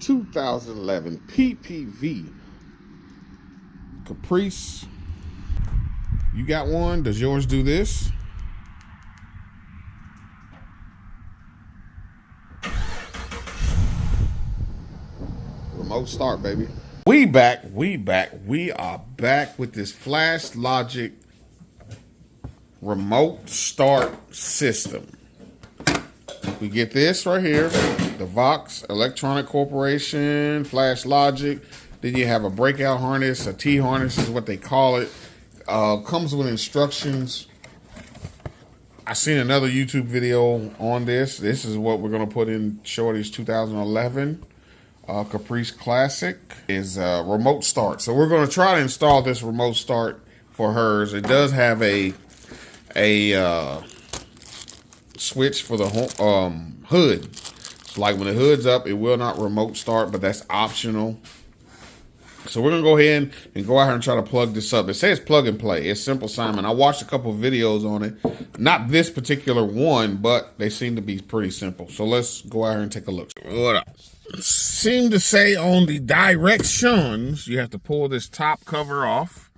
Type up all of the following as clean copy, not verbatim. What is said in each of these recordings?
2011 PPV Caprice. You got one? Does yours do this? Remote start, baby. We are back with this Flash Logic remote start system. We get this right here, the Vox Electronic Corporation, Flash Logic. Then you have a breakout harness, a T harness is what they call it. Comes with instructions. I seen another YouTube video on this. This is what we're gonna put in Shorty's 2011 Caprice Classic is remote start. So we're gonna try to install this remote start for hers. It does have a switch for the hood. So like when the hood's up, it will not remote start, but that's optional. So we're gonna go ahead and go out here and try to plug this up. It says plug and play. It's simple, Simon. I watched a couple of videos on it. Not this particular one, but they seem to be pretty simple. So let's go out here and take a look. What up? Seem to say on the directions, you have to pull this top cover off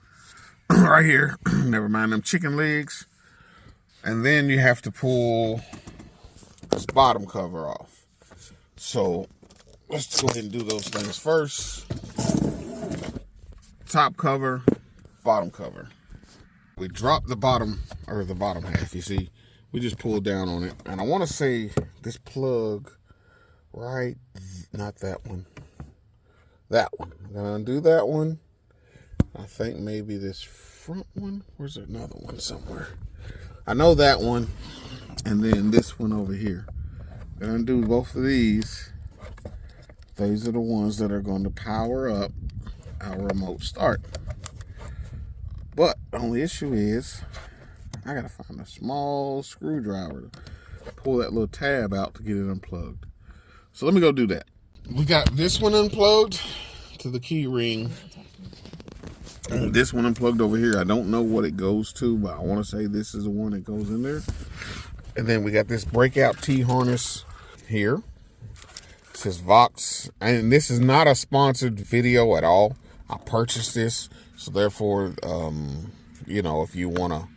right here. Never mind them chicken legs. And then you have to pull this bottom cover off. So let's go ahead and do those things first. Top cover, bottom cover. We drop the bottom, or the bottom half, you see. We just pulled down on it. And I want to say this plug, right, not that one. That one. I'm going to undo that one. I think maybe this front one. Where's another one somewhere? I know that one, and then this one over here. Gonna undo both of these. These are the ones that are going to power up our remote start. But the only issue is I gotta find a small screwdriver to pull that little tab out to get it unplugged. So let me go do that. We got this one unplugged to the key ring. And this one unplugged over here. I don't know what it goes to, but I want to say this is the one that goes in there. And then we got this breakout T harness here. It says Vox. And this is not a sponsored video at all. I purchased this. So therefore, you know, if you want to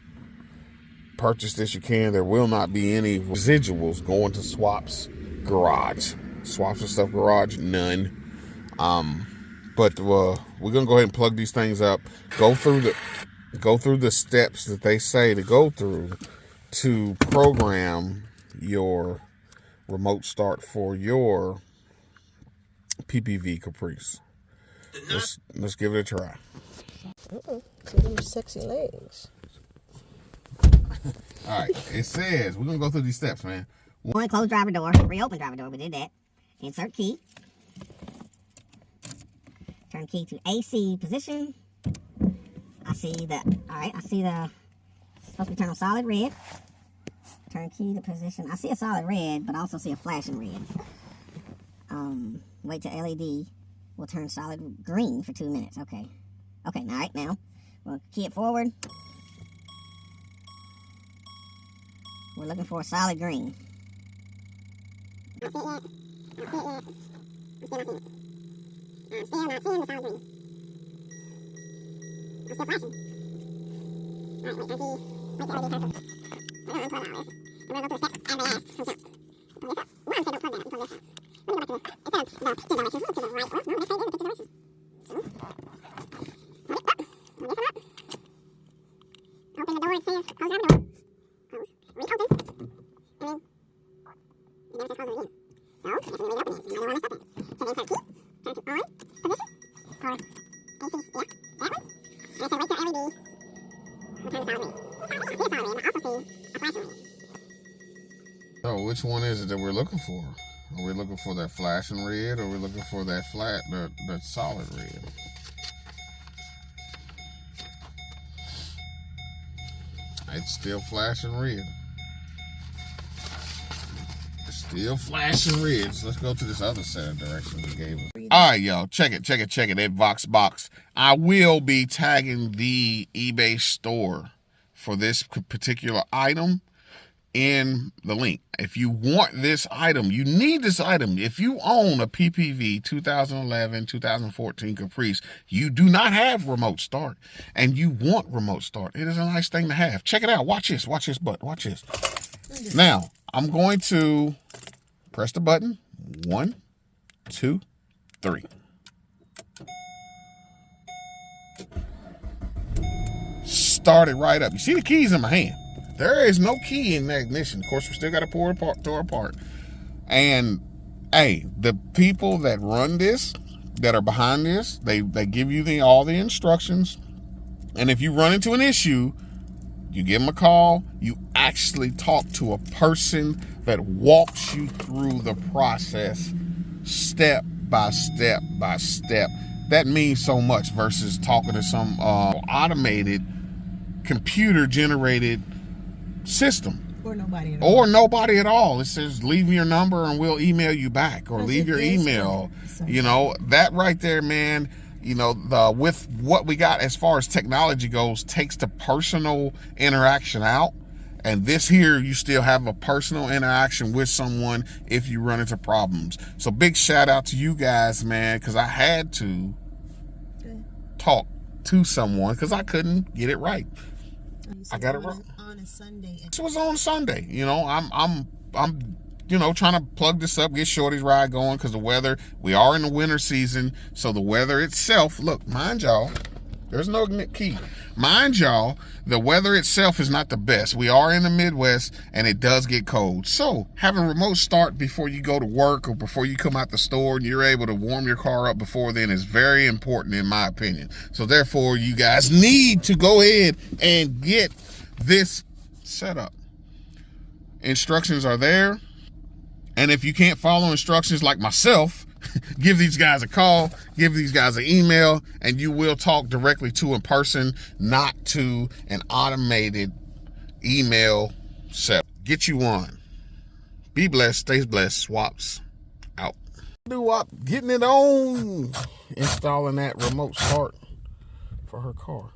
purchase this, you can. There will not be any residuals going to Swaps Garage. Swaps and Stuff Garage, none. But we're gonna go ahead and plug these things up. Go through the steps that they say to go through to program your remote start for your PPV Caprice. Let's give it a try. See them sexy legs. All right, it says we're gonna go through these steps, man. One, close driver door, reopen driver door. We did that. Insert key. Turn key to AC position. I see the, supposed to be turned on solid red. Turn key to position. I see a solid red, but I also see a flashing red. Wait till LED will turn solid green for 2 minutes. Okay. Okay, all right, now we'll key it forward. We're looking for a solid green. Still not seeing the solid green. I'm still flashing. Alright, wait, LED turns. We're gonna unplug all this. And we're gonna go through the steps as they asked from jump. Pull this up. Mom said don't plug that, unplug this up. Let me go back to the picture directions. Move to the right. Oh, no, this ain't in the picture directions. So, pull it up. Pull this one up. Open the door, it says close driver door. Close. Reopen. And then it says close it again. So, I guess we reopen it. Another one is open. So then insert key. Turn to on position, or AC, yeah, that one. And it says wait till LED will turn to solid red. I see a solid red, but I also see a flashing red. So which one is it that we're looking for? Are we looking for that flashing red, or are we looking for that that solid red? It's still flashing red. Still flashing red. So let's go to this other set of directions we gave us. All right, y'all. Check it. That Vox box. I will be tagging the eBay store for this particular item in the link. If you want this item, you need this item. If you own a PPV 2011, 2014 Caprice, you do not have remote start and you want remote start. It is a nice thing to have. Check it out. Watch this. Watch this butt. Watch this. Now, I'm going to press the button. 1, 2, 3. Start it right up. You see the keys in my hand. There is no key in the ignition. Of course, we still got to pour it apart. And hey, the people that run this, that are behind this, they give you all the instructions. And if you run into an issue, you give them a call. You actually talk to a person that walks you through the process, step by step by step. That means so much versus talking to some automated, computer-generated system. Or nobody at all. Or nobody at all. It says, leave your number and we'll email you back, or leave your email. You know, that right there, man, you know, with what we got as far as technology goes, takes the personal interaction out. And this here, you still have a personal interaction with someone if you run into problems. So big shout out to you guys, man, because I had to talk to someone because I couldn't get it right. I got it wrong. On a Sunday. This was on Sunday. You know, I'm you know, trying to plug this up, get Shorty's ride going because the weather, we are in the winter season. So the weather itself, look, mind y'all, there's no key. Mind y'all, the weather itself is not the best. We are in the Midwest and it does get cold. So having a remote start before you go to work or before you come out the store and you're able to warm your car up before then is very important in my opinion. So therefore you guys need to go ahead and get this set up. Instructions are there. And if you can't follow instructions like myself, give these guys a call, give these guys an email, and you will talk directly to a person, not to an automated email set. Get you one. Be blessed, stay blessed, swaps out. Getting it on, installing that remote start for her car.